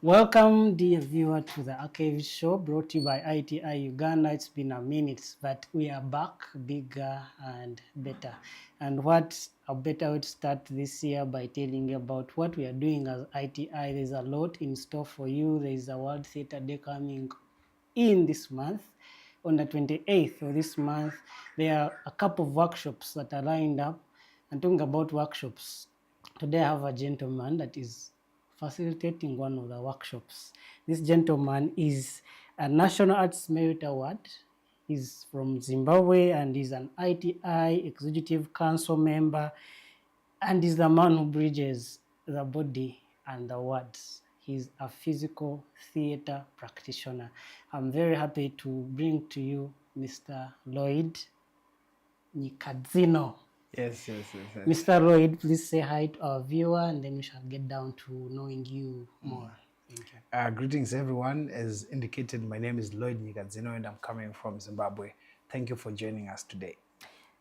Welcome, dear viewer, to the Archives Show brought to you by ITI Uganda. It's been a minute, but we are back bigger and better. And what a better way to start this year by telling you about what we are doing as ITI. There's a lot in store for you. There's a World Theatre Day coming in this month. On the 28th of this month, there are a couple of workshops that are lined up. And talking about workshops, today I have a gentleman that is facilitating one of the workshops. This gentleman is a National Arts Merit Award. He's from Zimbabwe and he's an ITI Executive Council member and is the man who bridges the body and the words. He's a physical theater practitioner. I'm very happy to bring to you Mr. Lloyd Nyikadzino. Yes. Mr. Lloyd, please say hi to our viewer and then we shall get down to knowing you more. Thank you. Greetings, everyone. As indicated, my name is Lloyd Nyikadzino and I'm coming from Zimbabwe. Thank you for joining us today.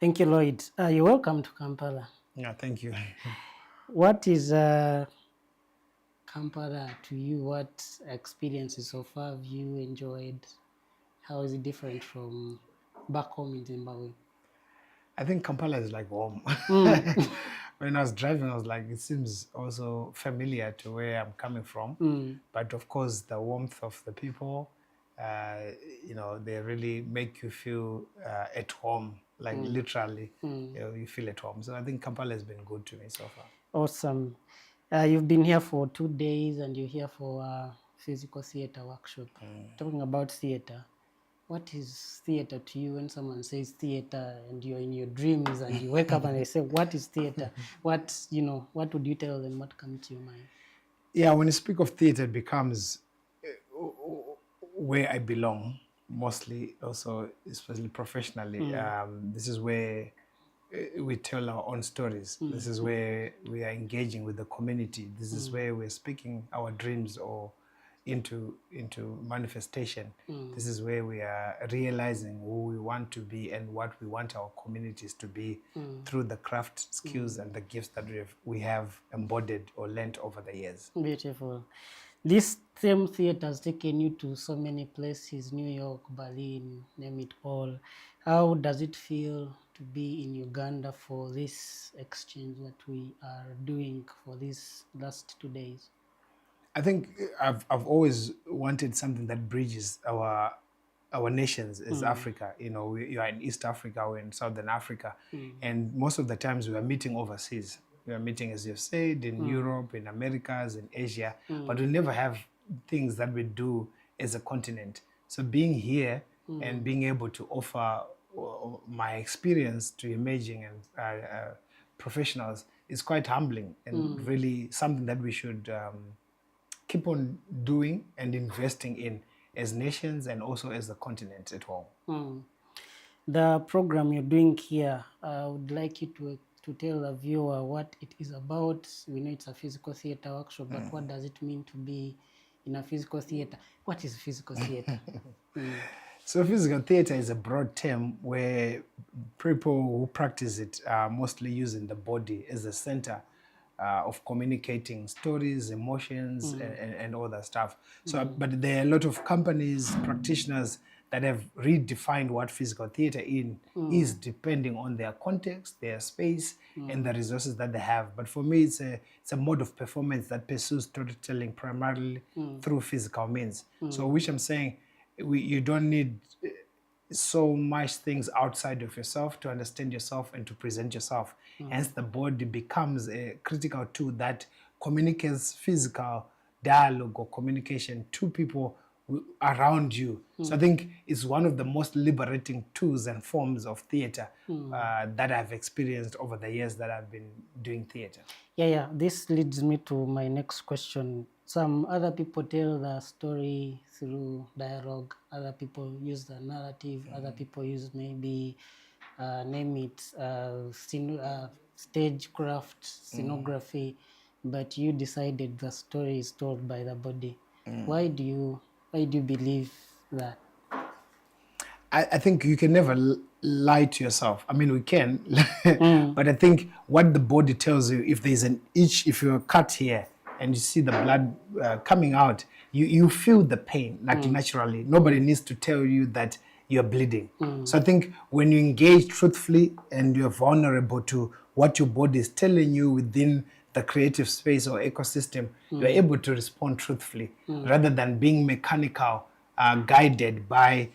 Thank you, Lloyd. You're welcome to Kampala. Yeah, thank you. What is Kampala to you? What experiences so far have you enjoyed? How is it different from back home in Zimbabwe? I think Kampala is like home. When I was driving, I was like, it seems also familiar to where I'm coming from. But of course, the warmth of the people, they really make you feel at home, like literally, you feel at home. So I think Kampala has been good to me so far. Awesome. You've been here for 2 days and you're here for a physical theater workshop. Talking about theater, what is theater to you? When someone says theater and you're in your dreams and you wake up and they say, what is theater? What would you tell them? What comes to your mind? Yeah, when you speak of theater, it becomes where I belong, mostly also, especially professionally. This is where we tell our own stories. This is where we are engaging with the community. This is where we're speaking our dreams or into manifestation. This is where we are realizing who we want to be and what we want our communities to be through the craft skills and the gifts that we have embodied or learnt over the years. Beautiful. This same theater has taken you to so many places, New York, Berlin, name it all. How does it feel to be in Uganda for this exchange that we are doing for these last 2 days? I think I've always wanted something that bridges our nations as Africa. You are in East Africa, we're in Southern Africa, and most of the times we are meeting overseas. We are meeting, as you've said, in Europe, in Americas, in Asia, but we never have things that we do as a continent. So being here and being able to offer my experience to emerging and professionals is quite humbling and really something that we should keep on doing and investing in as nations and also as the continent at home. The program you're doing here, I would like you to tell the viewer what it is about. We know it's a physical theater workshop, but what does it mean to be in a physical theater? What is physical theater? So physical theater is a broad term where people who practice it are mostly using the body as a center of communicating stories, emotions, and all that stuff. So, but there are a lot of companies, practitioners that have redefined what physical theater is depending on their context, their space, and the resources that they have. But for me, it's a mode of performance that pursues storytelling primarily through physical means. So, which I'm saying, you don't need so much things outside of yourself to understand yourself and to present yourself. Hence, the body becomes a critical tool that communicates physical dialogue or communication to people around you. So I think it's one of the most liberating tools and forms of theater that I've experienced over the years that I've been doing theater. Yeah. This leads me to my next question. Some other people tell the story through dialogue. Other people use the narrative. Other people use maybe, stagecraft, scenography. But you decided the story is told by the body. Why do you believe that? I think you can never lie to yourself. I mean, we can, but I think what the body tells you, if there's an itch, if you're cut here, and you see the blood coming out, you feel the pain naturally. Nobody needs to tell you that you're bleeding. So I think when you engage truthfully and you're vulnerable to what your body is telling you within the creative space or ecosystem, you're able to respond truthfully rather than being mechanical, guided by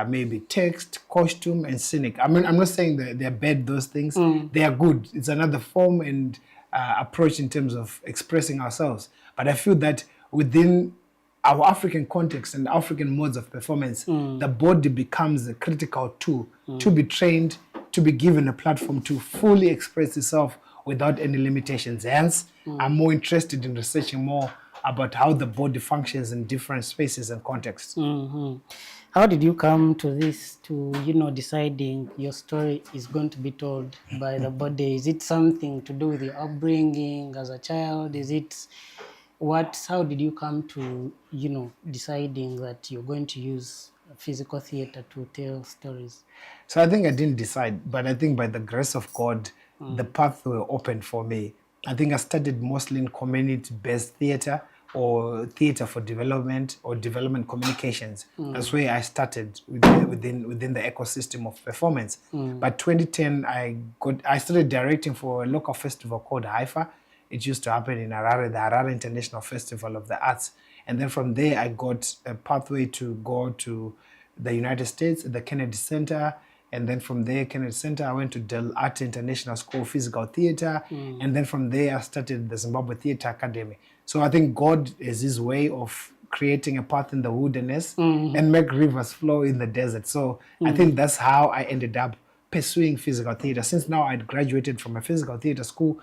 maybe text, costume, and cynic. I mean, I'm not saying that they're bad, those things. They are good. It's another form and approach in terms of expressing ourselves. But I feel that within our African context and African modes of performance, the body becomes a critical tool to be trained, to be given a platform to fully express itself without any limitations. Hence, I'm more interested in researching more about how the body functions in different spaces and contexts. How did you come to this, to, deciding your story is going to be told by the body? Is it something to do with your upbringing as a child? Is it how did you come to, deciding that you're going to use physical theater to tell stories? So I think I didn't decide, but I think by the grace of God, the path were opened for me. I think I studied mostly in community-based theater or theater for development or development communications. That's where I started within the ecosystem of performance. By 2010, I started directing for a local festival called Haifa. It used to happen in Harare, the Harare International Festival of the Arts. And then from there, I got a pathway to go to the United States, the Kennedy Center. And then from there, Kennedy Center, I went to Del Arte International School of Physical Theater. And then from there, I started the Zimbabwe Theater Academy. So I think God is his way of creating a path in the wilderness and make rivers flow in the desert. So I think that's how I ended up pursuing physical theater. Since now I'd graduated from a physical theater school,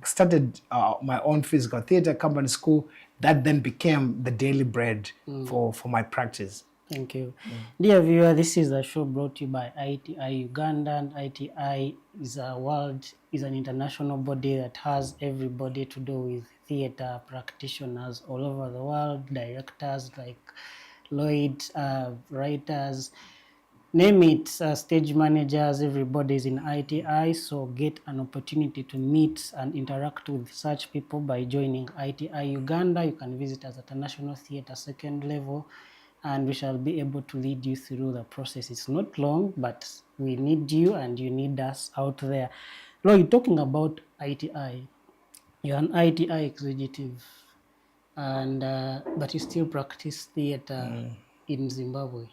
started my own physical theater company school, that then became the daily bread for my practice. Thank you. Dear viewer, this is a show brought to you by ITI Uganda. And ITI is an international body that has everybody to do with theater practitioners all over the world, directors like Lloyd, writers, name it, stage managers, everybody is in ITI. So get an opportunity to meet and interact with such people by joining ITI Uganda. You can visit us at the National Theatre second level, and we shall be able to lead you through the process. It's not long, but we need you and you need us out there. Lloyd, talking about ITI, you're an ITI executive, and but you still practice theater in Zimbabwe.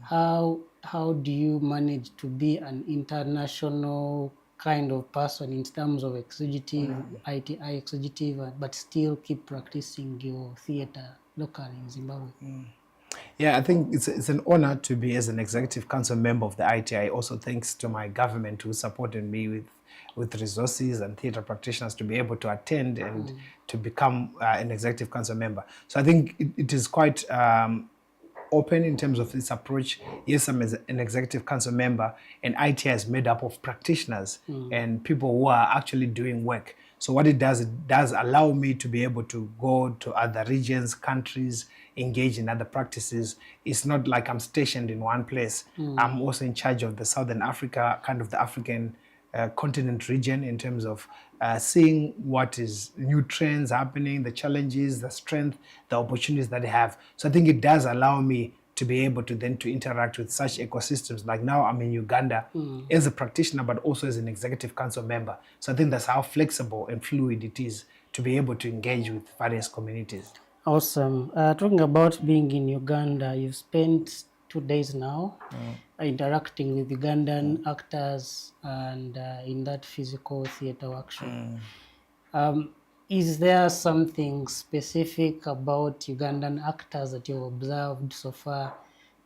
How do you manage to be an international kind of person in terms of executive, ITI executive, but still keep practicing your theater locally in Zimbabwe? Yeah, I think it's an honor to be as an executive council member of the ITI. Also, thanks to my government who supported me with resources and theater practitioners to be able to attend and to become an executive council member. So I think it is quite open in terms of this approach. Yes, I'm an executive council member, and ITI is made up of practitioners and people who are actually doing work. So what it does allow me to be able to go to other regions, countries, engage in other practices. It's not like I'm stationed in one place. I'm also in charge of the Southern Africa, kind of the African continent region, in terms of seeing what is new trends happening, the challenges, the strength, the opportunities that they have. So I think it does allow me to be able to then to interact with such ecosystems. Like now I'm in Uganda as a practitioner, but also as an executive council member. So I think that's how flexible and fluid it is to be able to engage with various communities. Awesome. Talking about being in Uganda, you've spent 2 days now interacting with Ugandan actors and in that physical theater workshop. Is there something specific about Ugandan actors that you've observed so far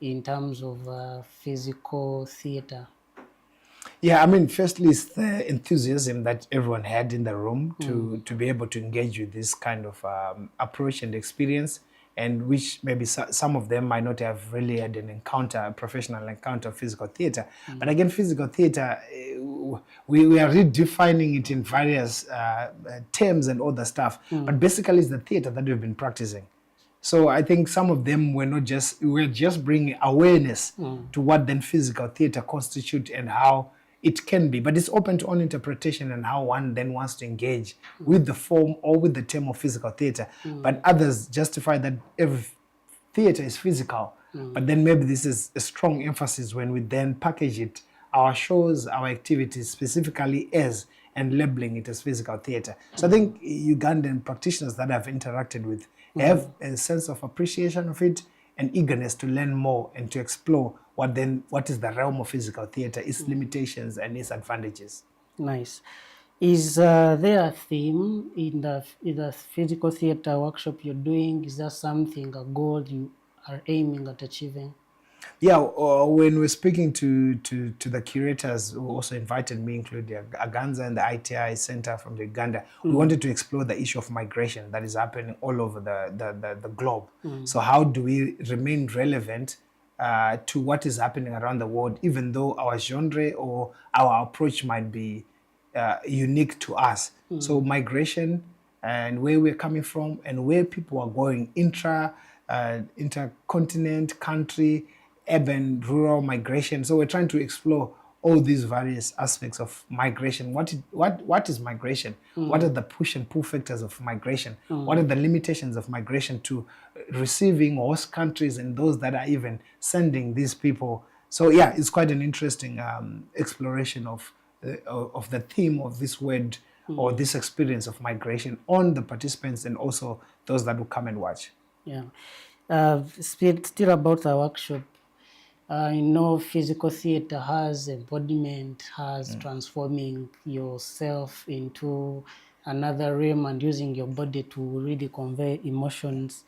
in terms of physical theater? Yeah, I mean, firstly, it's the enthusiasm that everyone had in the room to be able to engage with this kind of approach and experience, and which maybe some of them might not have really had an encounter, a professional encounter of physical theater. But again, physical theater, we are redefining it in various terms and other stuff. But basically, it's the theater that we've been practicing. So I think some of them were just bringing awareness to what then physical theater constitutes and how It can be, but it's open to own interpretation and how one then wants to engage with the form or with the term of physical theater. But others justify that every theater is physical. But then maybe this is a strong emphasis when we then package it, our shows, our activities specifically as, and labeling it as physical theater. So I think Ugandan practitioners that I've interacted with have a sense of appreciation of it and eagerness to learn more and to explore what is the realm of physical theater, its limitations and its advantages. Nice. Is there a theme in the physical theater workshop you're doing? Is there something, a goal you are aiming at achieving? Yeah, when we're speaking to the curators who also invited me, including Aganza and the ITI Center from the Uganda, we wanted to explore the issue of migration that is happening all over the globe. So how do we remain relevant to what is happening around the world, even though our genre or our approach might be unique to us? So migration and where we're coming from and where people are going, intercontinent, country, urban, rural migration. So we're trying to explore all these various aspects of migration. What is migration? What are the push and pull factors of migration? What are the limitations of migration to receiving host countries and those that are even sending these people? So yeah, it's quite an interesting exploration of the theme of this word or this experience of migration on the participants and also those that will come and watch. Yeah. Still about the workshop. I know physical theater has embodiment, has transforming yourself into another realm and using your body to really convey emotions.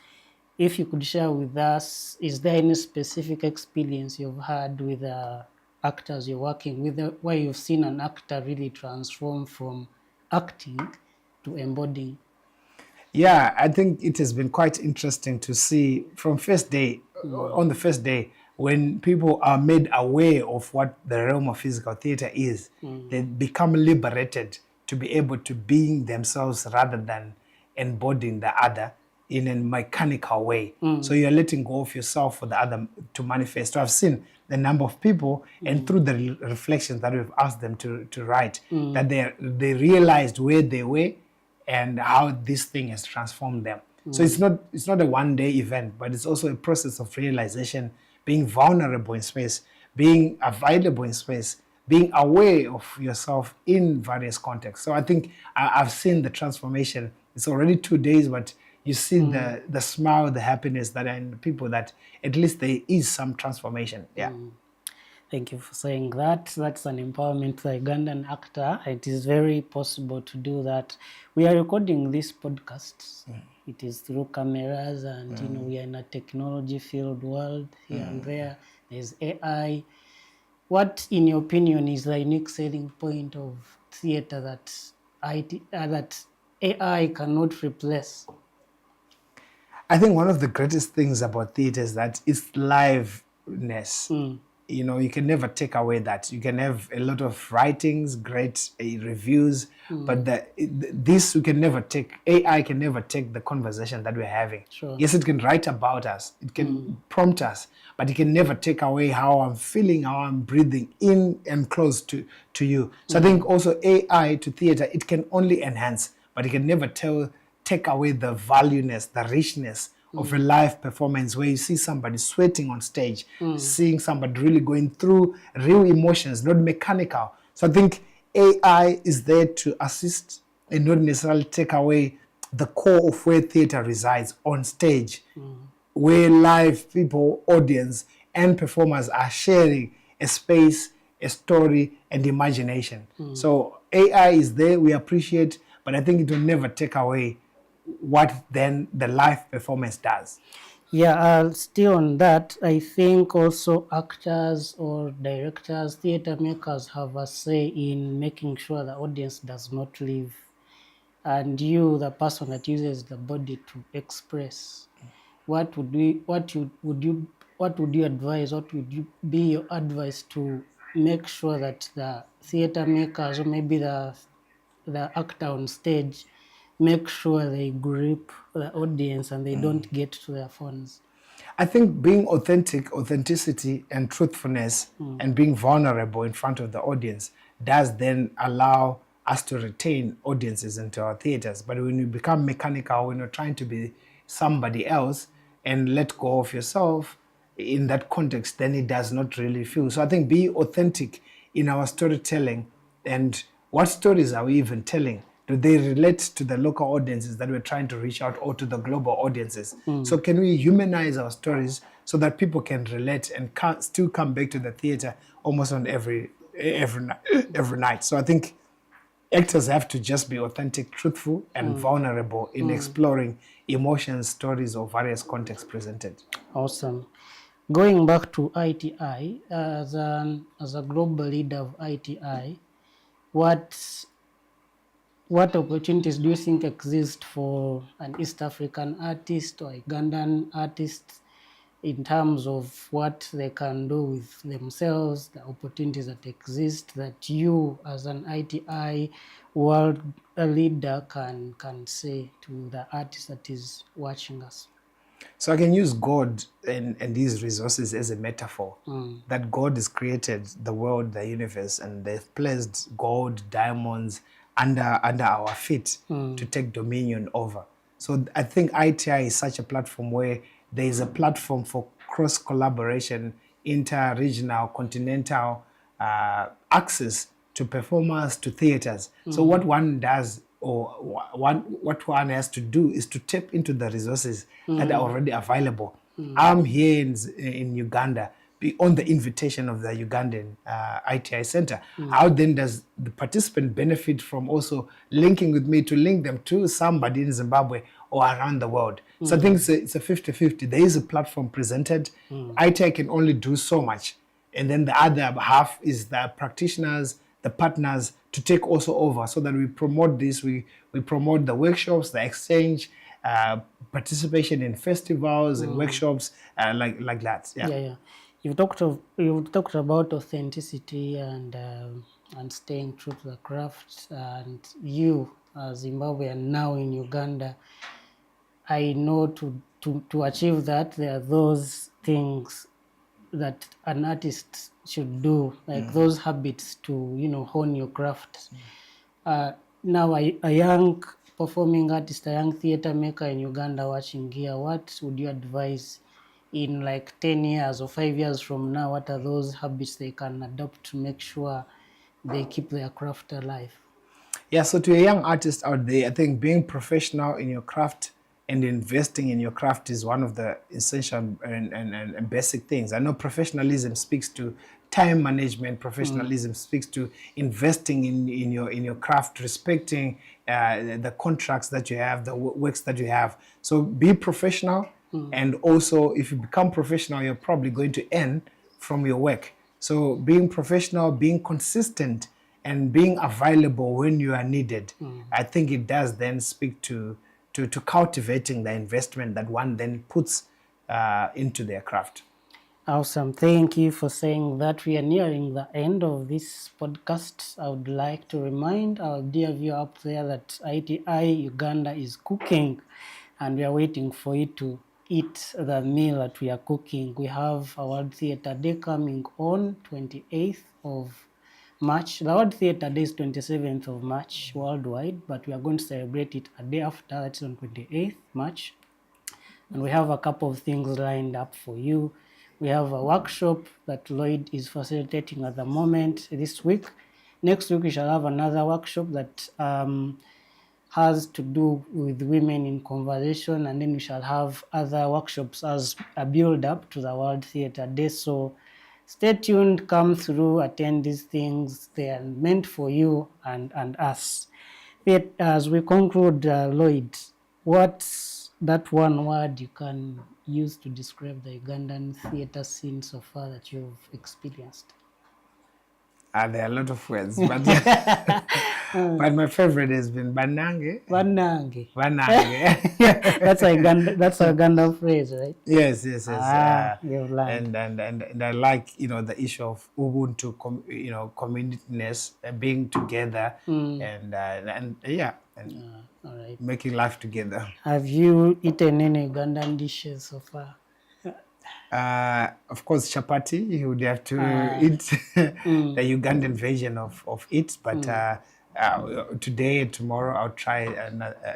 If you could share with us, is there any specific experience you've had with actors you're working with, where you've seen an actor really transform from acting to embodying? Yeah, I think it has been quite interesting to see from first day, on the first day, when people are made aware of what the realm of physical theater is, they become liberated to be able to being themselves rather than embodying the other in a mechanical way. So you're letting go of yourself for the other to manifest. So I've seen the number of people, and through the reflections that we've asked them to write, that they realized where they were and how this thing has transformed them. So it's not a one-day event, but it's also a process of realization, being vulnerable in space, being available in space, being aware of yourself in various contexts. So I think I've seen the transformation. It's already 2 days, but you see the smile, the happiness that are in the people, that at least there is some transformation. Yeah. Thank you for saying that. That's an empowerment to the Ugandan actor. It is very possible to do that. We are recording this podcast. It is through cameras, and we are in a technology-filled world here and there. There's AI. What, in your opinion, is the unique selling point of theater that AI cannot replace? I think one of the greatest things about theater is that it's liveness. You can never take away that. You can have a lot of writings, great reviews, but this you can never take. AI can never take the conversation that we're having. Sure. Yes, it can write about us, it can prompt us, but it can never take away how I'm feeling, how I'm breathing in and close to you. So I think also AI to theater, it can only enhance, but it can never take away the valueness, the richness of a live performance where you see somebody sweating on stage, seeing somebody really going through real emotions, not mechanical. So I think AI is there to assist and not necessarily take away the core of where theater resides on stage, where live people, audience, and performers are sharing a space, a story, and imagination. So AI is there, we appreciate, but I think it will never take away what then the live performance does. Yeah, still on that, I think also actors or directors, theater makers have a say in making sure the audience does not leave, and you, the person that uses the body to express. What would you advise? What would you be your advice to make sure that the theater makers, or maybe the actor on stage, make sure they grip the audience and they don't get to their phones? I think being authenticity and truthfulness and being vulnerable in front of the audience does then allow us to retain audiences into our theaters. But when you become mechanical, when you're trying to be somebody else and let go of yourself in that context, then it does not really feel. So I think be authentic in our storytelling, and what stories are we even telling? Do they relate to the local audiences that we're trying to reach out, or to the global audiences? So can we humanize our stories so that people can relate and still come back to the theater almost on every night? So I think actors have to just be authentic, truthful, and vulnerable in exploring emotions, stories, or various contexts presented. Awesome. Going back to ITI, as a global leader of ITI, what what opportunities do you think exist for an East African artist or Ugandan artist in terms of what they can do with themselves, the opportunities that exist that you as an ITI world leader can say to the artist that is watching us? So I can use God and these resources as a metaphor. That God has created the world, the universe, and they've placed gold, diamonds under our feet to take dominion over. So I think ITI is such a platform where there is a platform for cross collaboration, inter-regional, continental access to performers, to theaters. So what one does, or what one has to do, is to tap into the resources that are already available. I'm here in Uganda on the invitation of the Ugandan ITI Center. How then does the participant benefit from also linking with me to link them to somebody in Zimbabwe or around the world? So I think it's a 50-50. There is a platform presented. ITI can only do so much. And then the other half is the practitioners, the partners, to take also over, so that we promote this. We promote the workshops, the exchange, participation in festivals and workshops, like that. Yeah. Yeah. You've talked about authenticity and staying true to the craft, and you as Zimbabwean now in Uganda. I know to achieve that, there are those things that an artist should do, like those habits to hone your craft. Now a young performing artist, a young theater maker in Uganda watching here, what would you advise in like 10 years or 5 years from now? What are those habits they can adopt to make sure they keep their craft alive? Yeah, so to a young artist out there, I think being professional in your craft and investing in your craft is one of the essential and basic things. I know professionalism speaks to time management. Professionalism speaks to investing in your craft, respecting the contracts that you have, the works that you have. So be professional, and also if you become professional, you're probably going to earn from your work. So being professional, being consistent, and being available when you are needed, I think it does then speak to cultivating the investment that one then puts into their craft. Awesome. Thank you for saying that. We are nearing the end of this podcast. I would like to remind our dear viewer up there that ITI Uganda is cooking, and we are waiting for you to eat the meal that we are cooking. We have our World Theatre Day coming on 28th of March. The World Theatre Day is 27th of March worldwide, but we are going to celebrate it a day after. That's on 28th March. And we have a couple of things lined up for you. We have a workshop that Lloyd is facilitating at the moment this week. Next week, we shall have another workshop that has to do with women in conversation, and then we shall have other workshops as a build-up to the World Theatre Day. So stay tuned, come through, attend these things. They are meant for you and us. But as we conclude, Lloyd, what's that one word you can use to describe the Ugandan theatre scene so far that you've experienced? There are a lot of words, but but my favorite has been banange. Banange. Banange. That's a Ugandan phrase, right? Yes. You've learned. And I like the issue of Ubuntu, communityness, being together, and All right. making life together. Have you eaten any Ugandan dishes so far? Of course, chapati. You would have to eat the Ugandan version of it. But today, tomorrow, I'll try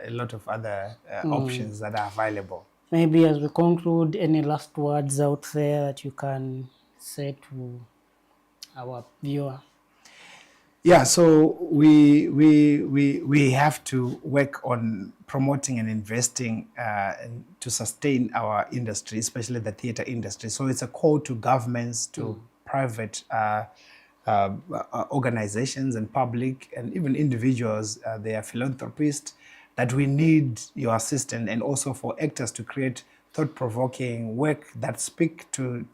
a lot of other options that are available. Maybe as we conclude, any last words out there that you can say to our viewer? Yeah, so we have to work on promoting and investing to sustain our industry, especially the theater industry. So it's a call to governments, to private organizations and public and even individuals, they are philanthropists, that we need your assistance, and also for actors to create thought-provoking work that speak to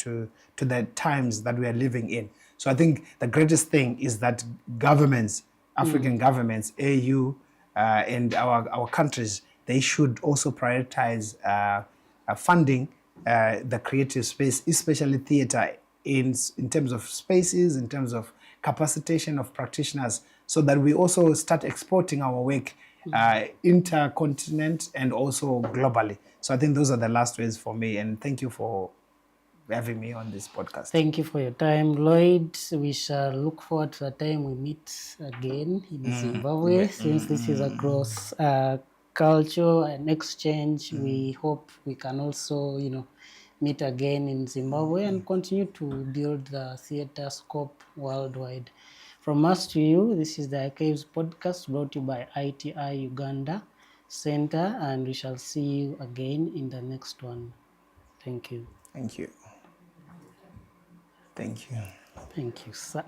the times that we are living in. So I think the greatest thing is that governments, African governments, AU, and our countries, they should also prioritize funding the creative space, especially theater, in terms of spaces, in terms of capacitation of practitioners, so that we also start exporting our work intercontinent and also globally. So I think those are the last words for me, and thank you for having me on this podcast. Thank you for your time, Lloyd. We shall look forward to the time we meet again in Zimbabwe, since this is a cross culture and exchange. We hope we can also, meet again in Zimbabwe and continue to build the theater scope worldwide. From us to you, this is the Archives podcast brought to you by ITI Uganda Center, and we shall see you again in the next one. Thank you. Thank you. Thank you. Thank you, sir.